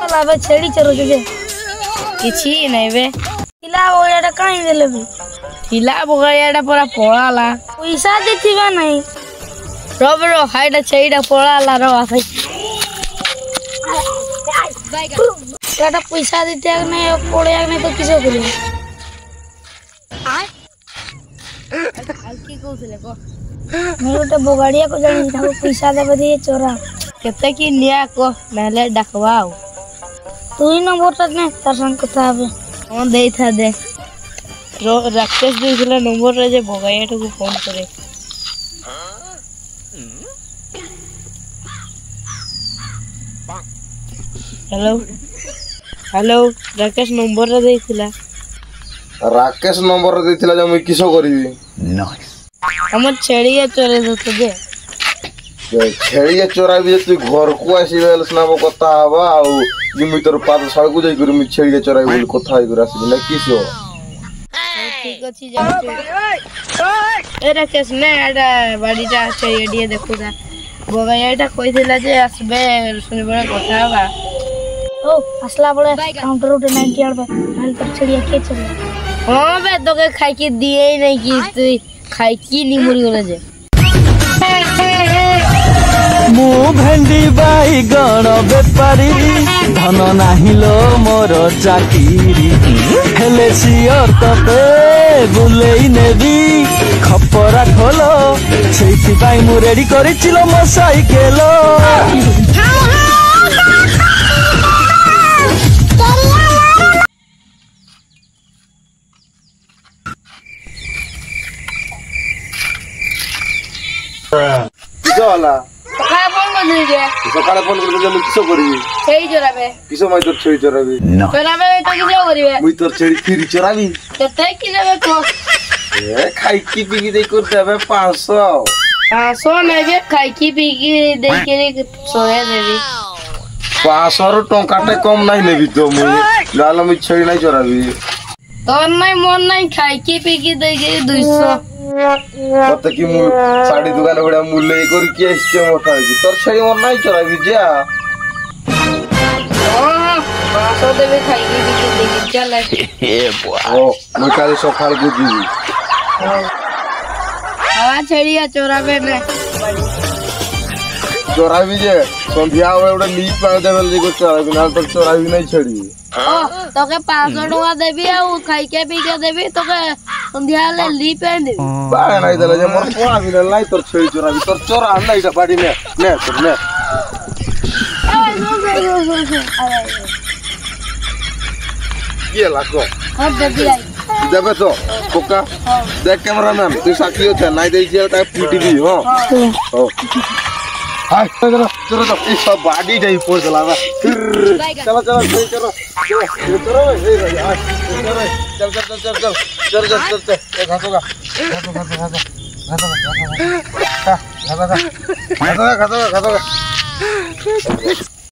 होला बे छेड़ी चरो जे किछि नै बे हिला बोयाटा काई देले बे हिला बगायाटा पूरा पळाला पैसा देथिबा नै रो हाइडा छेड़ा पळाला रो भाई एटा पैसा देते नै पड़े नै तो किसे करी हल्की कहउथले को मोरटा बोगाड़िया को जानी था पैसा देबे दे चोरा केते की निया को नले डकवाओ तू ही नंबर ने तार संग कथा हबे फोन देई था दे रो राकेश देइला नंबर रे जे भगायाटा को फोन करे हेलो हेलो राकेश नंबर रे देइला राकेश नंबर देइला जे मैं किसो करबी नाइस हम छेड़िया चोरे दते दे छेड़िया चोरा भी तू घर को आसी बेलस ना कथा हबा आ जिमी तोर पाद सड़ को जाई कर मी छेड़िया चोरा बोल कथा आइ कर आसी ना किसो ठीक अछि ए राकेश ने एटा बाडीटा छेड़िया देखुदा बगायाटा कहिथिला जे आसबे सुनिबे कथा हबा ओ असला बड़े काउंटर उठे 90 आड़बे हाल तक छेड़िया के चले हां बे तो के खाई के दिए ही नहीं कि तू खाई की नहीं मुरी गले जे मु भेंडी बाईगण बेपारी धन नाही लो मोर चाकिरी हेले सियर तते बुलेई नेबी खपरा खोलो सेठी पाई मु रेडी करिचिलो मो साइकेल किसो होला सकाळ फोन कर दे सकाळ फोन कर जे मैं किसो करबी छेड़ी चोराबे किसो मैं तोर छेड़ी चोराबी चोराबे तो किसो करिवे मुई तोर छेड़ी फिर चोराबी केते की देबे को ए खाई की पी की दे कर देबे 500 500 नै बे खाई की पी की दे के सोए देबी 500 रो टंकाटे कम नाही नेबी तो मुई लाला मुई छेड़ी नाही चोराबी तो नै मन नै खाई की पी की दे के 200 कत की मु साड़ी दुकान बडा मूल्य कर के इसके मोटा है तोर छेड़ी मन नाही चोराबी जा हां 500 देबे खाई की पी की दे चल ओ मैं काले सकाल को जीवी हां छेड़िया चोराबे ने चोराबी जे संध्या बेले नी पाउ देबे जे को चोराबी ना तो चोराबी नहीं छेड़ी ओ तोके 500 टका देबी आ खाई के पी के देबी तोके संध्या ले ली पे देबी बा नहीं देले जे मोर कोना भी नहीं तोर छेड़ी चोराबी तोर चोरा हम नहीं बाड़ी ने तोर ने ये लाको हां देबी आई देबे तो कोका देख कैमरामैन तू साथी हो छ नहीं दे जे ता पीटीवी हो हो हाय चलो चलो तो इस सब बाडी जाई पोर चलावा चलो चलो चलो चलो हे हाय चल चल चल चल चल चल चल चल घासोगा घासोगा